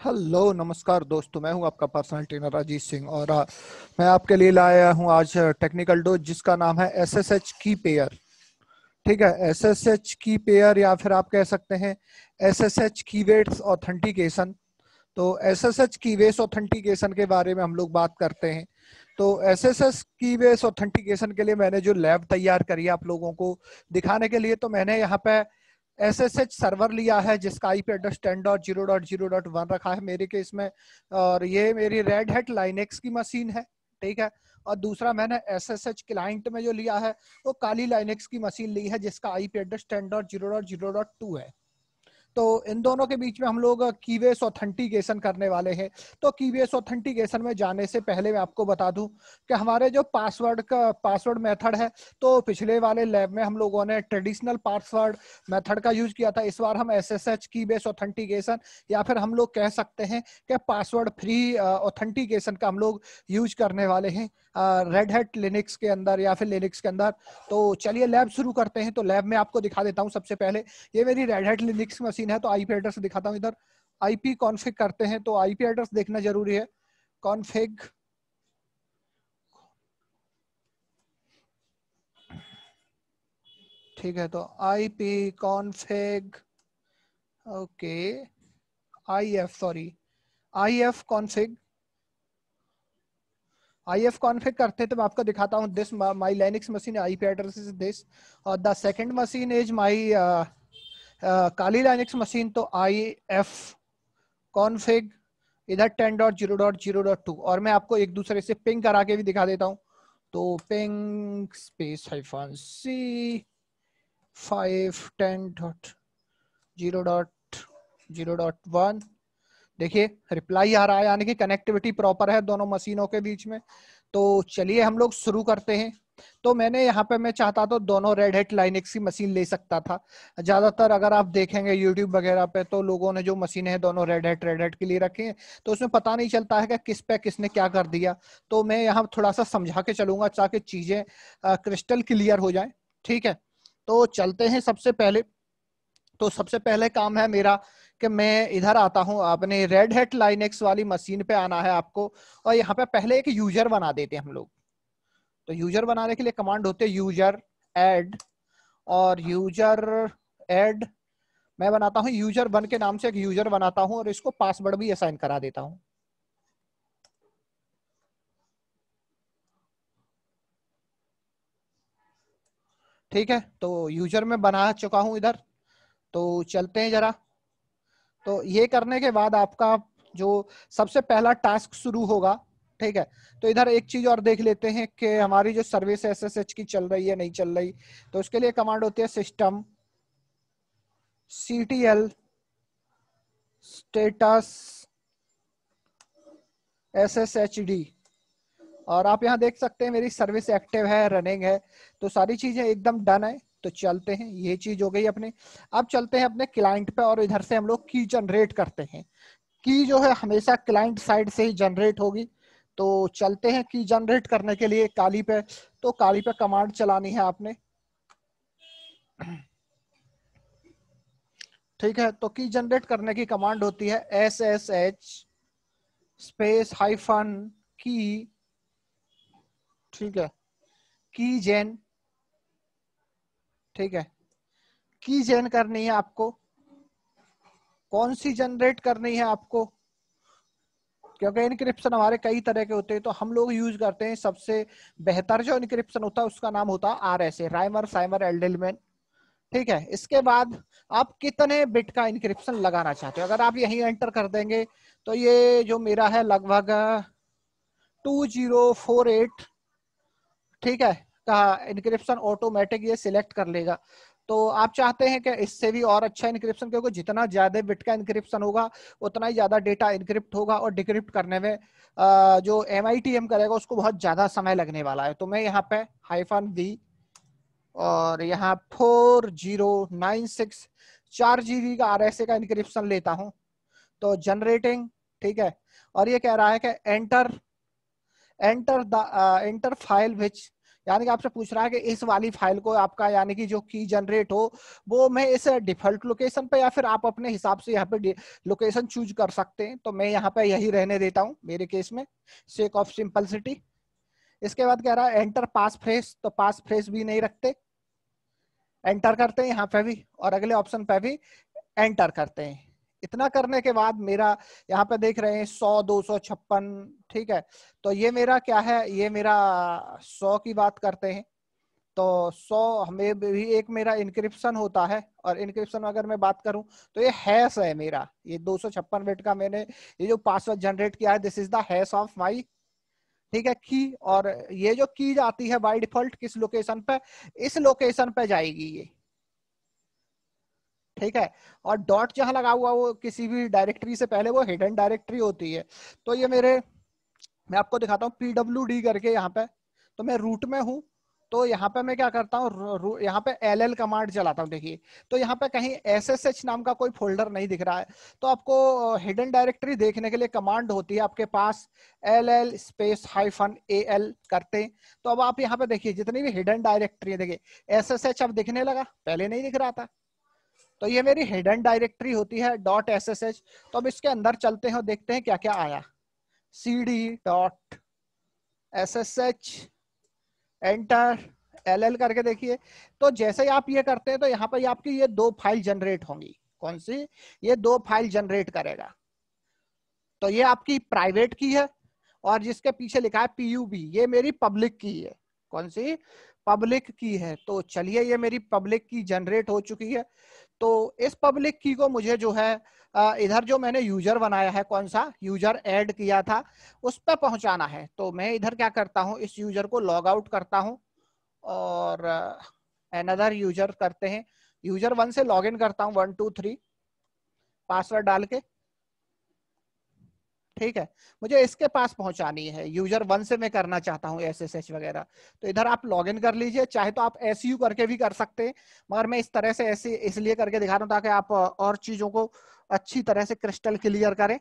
Hello नमस्कार दोस्तों, मैं हूं आपका पर्सनल ट्रेनर अजीत सिंह और मैं आपके लिए लाया हूं आज टेक्निकल डोज जिसका नाम है एसएसएच की पेयर। ठीक है, एसएसएच की पेयर या फिर आप कह सकते हैं एसएसएच कीवेड्स ऑथेंटिकेशन। तो एसएसएच कीवेस ऑथेंटिकेशन के बारे में हम लोग बात करते हैं। तो एसएसएच कीवेस ऑथेंटिकेशन के लिए मैंने जो लैब तैयार करी है आप लोगों को दिखाने के लिए, तो मैंने यहाँ पे एसएसएच सर्वर लिया है जिसका आईपी एड्रेस 10.0.0.1 रखा है मेरे केस में, और ये मेरी रेड हैट लाइनेक्स की मशीन है। ठीक है, और दूसरा मैंने एसएसएच क्लाइंट में जो लिया है वो काली लाइनेक्स की मशीन ली है जिसका आईपी एड्रेस 10.0.0.2 है। तो इन दोनों के बीच में हम लोग कीवेस ऑथेंटिकेशन करने वाले हैं। तो कीवेस ऑथेंटिकेशन में जाने से पहले मैं आपको बता दूं कि हमारे जो पासवर्ड मेथड है, तो पिछले वाले लैब में हम लोगों ने ट्रेडिशनल पासवर्ड मेथड का यूज किया था। इस बार हम एसएसएच कीवेस ऑथेंटिकेशन या फिर हम लोग कह सकते हैं कि पासवर्ड फ्री ऑथेंटिकेशन का हम लोग यूज करने वाले हैं रेड हैट लिनक्स के अंदर या फिर लिनक्स के अंदर। तो चलिए लैब शुरू करते हैं। तो लैब में आपको दिखा देता हूं। सबसे पहले ये मेरी रेड हैट लिनक्स मशीन है, तो आईपी एड्रेस दिखाता हूं। इधर आईपी कॉन्फ़िग करते हैं, तो आईपी एड्रेस देखना जरूरी है। कॉन्फ़िग, ठीक है, तो IP config, okay, IF config करते हैं। तो मैं आपको दिखाता हूं। This my Linux machine, IP address is this, और the second machine is my Kali Linux machine. तो आई एफ कॉन्फिग इधर 10.0.0.2, और मैं आपको एक दूसरे से पिंग करा के भी दिखा देता हूं। तो पिंग स्पेस हाइफन सी 5.10.0.0.1, देखिए रिप्लाई आ रहा है, यानी कि कनेक्टिविटी प्रॉपर है दोनों मशीनों के बीच में। तो चलिए हम लोग शुरू करते हैं। तो मैंने यहाँ पे, मैं चाहता तो दोनों रेड हैट लाइनेक्स की मशीन ले सकता था। ज्यादातर अगर आप देखेंगे यूट्यूब वगैरह पे, तो लोगों ने जो मशीनें हैं दोनों रेड हैट के लिए रखी हैं, तो उसमें पता नहीं चलता है कि किस पे किसने क्या कर दिया। तो मैं यहाँ थोड़ा सा समझा के चलूंगा ताकि चीजें क्रिस्टल क्लियर हो जाए। ठीक है, तो चलते हैं। सबसे पहले काम है मेरा कि मैं इधर आता हूं। अपने रेड हैट लाइनेक्स वाली मशीन पे आना है आपको, और यहाँ पे पहले एक यूजर बना देते हैं हम लोग। तो यूजर बनाने के लिए कमांड होते हैं यूजर एड, और यूजर एड मैं बनाता हूं यूजर 1 के नाम से एक यूजर बनाता हूं, और इसको पासवर्ड भी असाइन करा देता हूं। ठीक है, तो यूजर में बना चुका हूं इधर। तो चलते हैं जरा। तो ये करने के बाद आपका जो सबसे पहला टास्क शुरू होगा। ठीक है, तो इधर एक चीज और देख लेते हैं कि हमारी जो सर्विस एसएसएच की चल रही है नहीं चल रही। तो उसके लिए कमांड होती है सिस्टम ctl स्टेटस sshd, और आप यहाँ देख सकते हैं मेरी सर्विस एक्टिव है, रनिंग है। तो सारी चीजें एकदम डन है। तो चलते हैं, ये चीज हो गई अपने। अब चलते हैं अपने क्लाइंट पे, और इधर से हम लोग की जनरेट करते हैं। की जो है हमेशा क्लाइंट साइड से ही जनरेट होगी। तो चलते हैं की जनरेट करने के लिए काली पे। तो काली पे कमांड चलानी है आपने। ठीक है, तो की जनरेट करने की कमांड होती है SSH स्पेस हाइफन की। ठीक है, की जेन। ठीक है, की जेन करनी है आपको। कौन सी जनरेट करनी है आपको, क्योंकि इनक्रिप्शन हमारे कई तरह के होते हैं। तो हम लोग यूज करते हैं सबसे बेहतर जो इनक्रिप्शन होता है उसका नाम होता है RSA, राइमर साइमर एल्डेलमैन। ठीक है, इसके बाद आप कितने बिट का इनक्रिप्शन लगाना चाहते हो, अगर आप यही एंटर कर देंगे तो ये जो मेरा है लगभग 2048, ठीक है, का इनक्रिप्शन ऑटोमेटिक ये सिलेक्ट कर लेगा। तो आप चाहते हैं कि इससे भी और अच्छा इनक्रिप्शन, क्योंकि जितना ज्यादा बिट का इनक्रिप्शन होगा उतना ही ज्यादा डेटा इनक्रिप्ट होगा, और डिक्रिप्ट करने में जो MITM करेगा उसको बहुत ज्यादा समय लगने वाला है। तो मैं यहाँ पे -v और यहाँ 4096 4 GB का RSA का इनक्रिप्शन लेता हूं। तो जनरेटिंग, ठीक है, और ये कह रहा है कि enter the enter file which यानी कि आपसे पूछ रहा है कि इस वाली फाइल को आपका यानी कि जो की जनरेट हो वो मैं इस डिफॉल्ट लोकेशन पे या फिर आप अपने हिसाब से यहाँ पे लोकेशन चूज कर सकते हैं। तो मैं यहाँ पे यही रहने देता हूँ मेरे केस में, सेक ऑफ सिंपलिसिटी। इसके बाद कह रहा है एंटर पास फ्रेज, तो पास फ्रेज भी नहीं रखते, एंटर करते हैं यहाँ पे भी और अगले ऑप्शन पे भी एंटर करते हैं। इतना करने के बाद मेरा यहाँ पे देख रहे हैं 100 256, ठीक है। तो ये मेरा क्या है, ये मेरा 100 की बात करते हैं। तो 100 हमें भी एक मेरा इंक्रिप्शन होता है, और इंक्रिप्शन अगर मैं बात करूं तो ये हैश है मेरा, ये 256 बिट का मैंने ये जो पासवर्ड जनरेट किया है, this is the hash of my, ठीक है, की। और ये जो की जाती है बाय डिफॉल्ट किस लोकेशन पे, इस लोकेशन पे जाएगी ये, ठीक है। और डॉट जहां लगा हुआ वो किसी भी डायरेक्टरी से पहले वो हिडन डायरेक्टरी होती है। तो ये मेरे, मैं आपको दिखाता हूँ PWD करके यहाँ पे, तो मैं रूट में हूँ। तो यहाँ पे मैं क्या करता हूँ, यहाँ पे LL कमांड चलाता हूँ। देखिए तो यहाँ पे कहीं SSH नाम का कोई फोल्डर नहीं दिख रहा है। तो आपको हिडन डायरेक्टरी देखने के लिए कमांड होती है आपके पास, LL स्पेस -AL करते हैं। तो अब आप यहाँ पे देखिए जितनी भी हिडन डायरेक्टरी है, देखिए SSH अब दिखने लगा, पहले नहीं दिख रहा था। तो ये मेरी हिडन डायरेक्टरी होती है .ssh। तो अब इसके अंदर चलते हैं और देखते हैं क्या क्या आया। cd.ssh एंटर LL करके देखिए। तो जैसे ही आप ये करते हैं तो यहाँ पर आपकी ये 2 फाइल जनरेट होंगी। कौन सी? ये 2 फाइल जनरेट करेगा। तो ये आपकी प्राइवेट की है, और जिसके पीछे लिखा है PUB ये मेरी पब्लिक की है। कौन सी? पब्लिक की है। तो चलिए ये मेरी पब्लिक की जनरेट हो चुकी है। तो इस पब्लिक की को मुझे जो है इधर जो मैंने यूजर बनाया है, कौन सा यूजर ऐड किया था, उस पर पहुंचाना है। तो मैं इधर क्या करता हूं, इस यूजर को लॉग आउट करता हूं और अनदर यूजर करते हैं। यूजर 1 से लॉग इन करता हूं 1 2 3 पासवर्ड डाल के, ठीक है। मुझे इसके पास पहुंचानी है, यूजर 1 से मैं करना चाहता हूं SSH वगैरह। तो इधर आप लॉगिन कर लीजिए, चाहे तो आप SU करके भी कर सकते हैं, मगर मैं इस तरह से ऐसे इसलिए करके दिखा रहा हूं ताकि आप और चीजों को अच्छी तरह से क्रिस्टल क्लियर करें,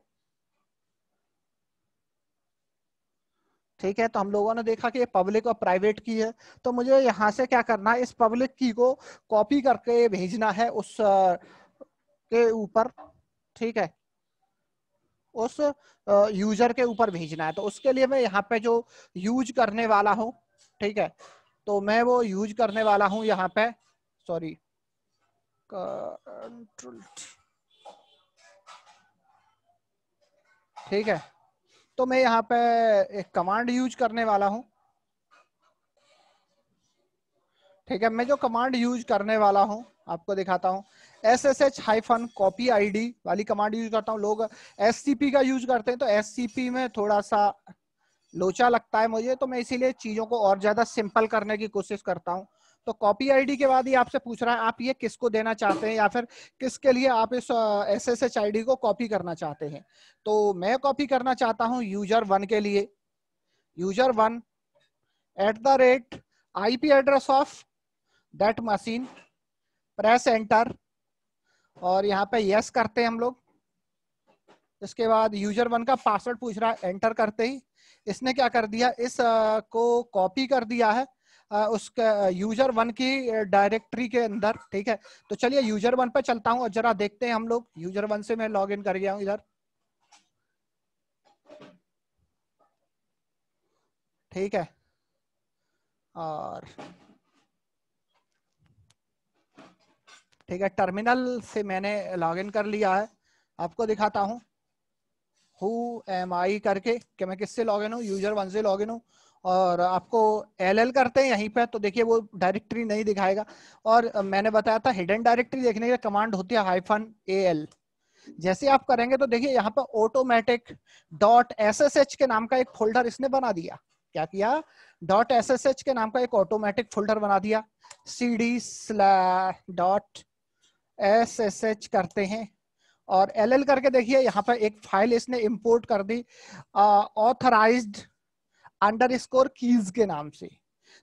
ठीक है। तो हम लोगों ने देखा कि ये पब्लिक और प्राइवेट की है। तो मुझे यहाँ से क्या करना है, इस पब्लिक की को कॉपी करके भेजना है उस के ऊपर, ठीक है, उस यूजर के ऊपर भेजना है। तो उसके लिए मैं यहाँ पे जो यूज करने वाला हूँ, ठीक है, तो मैं वो यूज करने वाला हूँ यहाँ पे, सॉरी, कंट्रोल, ठीक है। तो मैं यहाँ पे एक कमांड यूज करने वाला हूँ, ठीक है। मैं जो कमांड यूज करने वाला हूँ आपको दिखाता हूँ, SSH-copy ID वाली कमांड यूज करता हूँ। लोग SCP का यूज करते हैं, तो SCP में थोड़ा सा लोचा लगता है मुझे, तो मैं इसीलिए चीजों को और ज्यादा सिंपल करने की कोशिश करता हूँ। तो कॉपी आईडी के बाद ही आपसे पूछ रहा है आप ये किसको देना चाहते हैं या फिर किसके लिए आप इस SSH ID को कॉपी करना चाहते हैं। तो मैं कॉपी करना चाहता हूँ यूजर 1 के लिए, user 1 @IP address of that machine, press enter, और यहाँ पे यस करते हैं हम लोग। इसके बाद यूजर 1 का पासवर्ड पूछ रहा है, एंटर करते ही इसने क्या कर दिया, इस को कॉपी कर दिया है उसका यूजर 1 की डायरेक्टरी के अंदर, ठीक है। तो चलिए यूजर 1 पे चलता हूं और जरा देखते हैं हम लोग। यूजर 1 से मैं लॉग इन कर गया हूं इधर, ठीक है। और ठीक है, टर्मिनल से मैंने लॉग इन कर लिया है। आपको दिखाता हूं हु एम आई करके कि मैं किससे लॉग इन हूँ, यूजर 1 से लॉग इन हूँ। और आपको LL करते हैं यहीं पे, तो देखिए वो डायरेक्टरी नहीं दिखाएगा। और मैंने बताया था हिडन डायरेक्टरी देखने के लिए कमांड होती है -AL। जैसे आप करेंगे तो देखिए यहाँ पे ऑटोमेटिक .ssh के नाम का एक फोल्डर इसने बना दिया। क्या किया? .ssh के नाम का एक ऑटोमेटिक फोल्डर बना दिया। cd/.ssh करते हैं और LL करके देखिए यहाँ पर एक फाइल इसने इंपोर्ट कर दी ऑथराइज्ड अंडरस्कोर कीज के नाम से।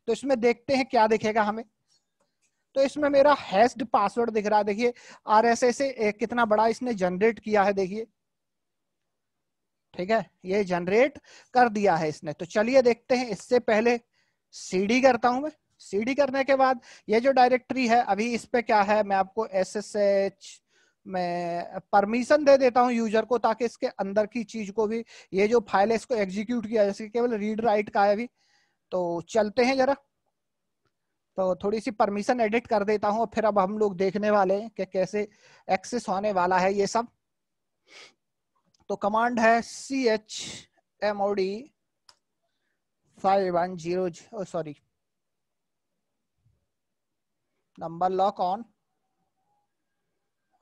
तो इसमें देखते हैं क्या दिखेगा हमें। तो इसमें मेरा हैश्ड पासवर्ड दिख रहा है, देखिए RSA से कितना बड़ा इसने जनरेट किया है, देखिए, ठीक है, ये जनरेट कर दिया है इसने। तो चलिए देखते हैं, इससे पहले cd करता हूं मैं। cd करने के बाद ये जो डायरेक्टरी है अभी इस पे क्या है, मैं आपको ssh मैं परमिशन दे देता हूं यूजर को, ताकि इसके अंदर की चीज को भी, ये जो फाइल है इसको एग्जीक्यूट किया जैसे केवल रीड राइट का है अभी। तो चलते हैं जरा, तो थोड़ी सी परमिशन एडिट कर देता हूं, फिर अब हम लोग देखने वाले हैं कि कैसे एक्सेस होने वाला है ये सब। तो कमांड है chmod 510, sorry, number lock on,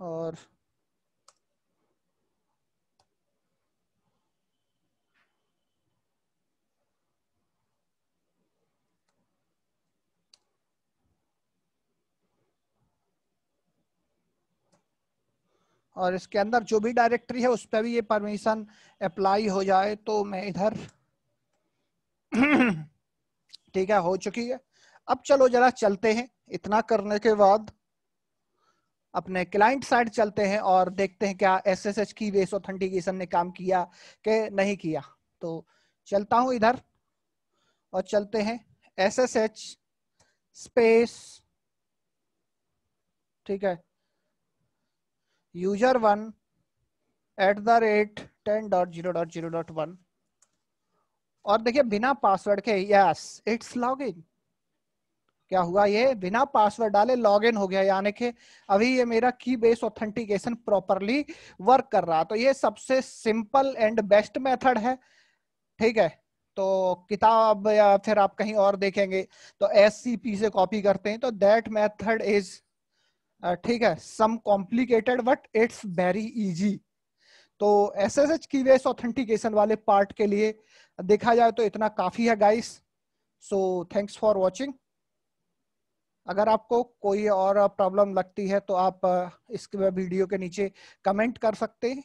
और इसके अंदर जो भी डायरेक्टरी है उस पर भी ये परमिशन अप्लाई हो जाए। तो मैं इधर ठीक है, हो चुकी है। अब चलो जरा चलते हैं, इतना करने के बाद अपने क्लाइंट साइड चलते हैं और देखते हैं क्या SSH की बेस ऑथेंटिकेशन ने काम किया कि नहीं किया। तो चलता हूं इधर और चलते हैं SSH स्पेस, ठीक है, user1@10.0.0.1, और देखिए बिना पासवर्ड के, यस इट्स लॉगिन। क्या हुआ, ये बिना पासवर्ड डाले लॉगिन हो गया, यानी कि अभी ये मेरा की बेस ऑथेंटिकेशन प्रॉपरली वर्क कर रहा। तो ये सबसे सिंपल एंड बेस्ट मेथड है, ठीक है। तो किताब या फिर आप कहीं और देखेंगे तो SCP से कॉपी करते हैं, तो दैट मेथड इज ठीक है some complicated but it's very easy. तो SSH की बेस ऑथेंटिकेशन वाले पार्ट के लिए देखा जाए तो इतना काफी है guys. So thanks for watching. अगर आपको कोई और प्रॉब्लम लगती है तो आप इस वीडियो के नीचे कमेंट कर सकते हैं,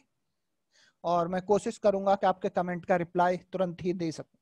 और मैं कोशिश करूंगा कि आपके कमेंट का रिप्लाई तुरंत ही दे सकूं।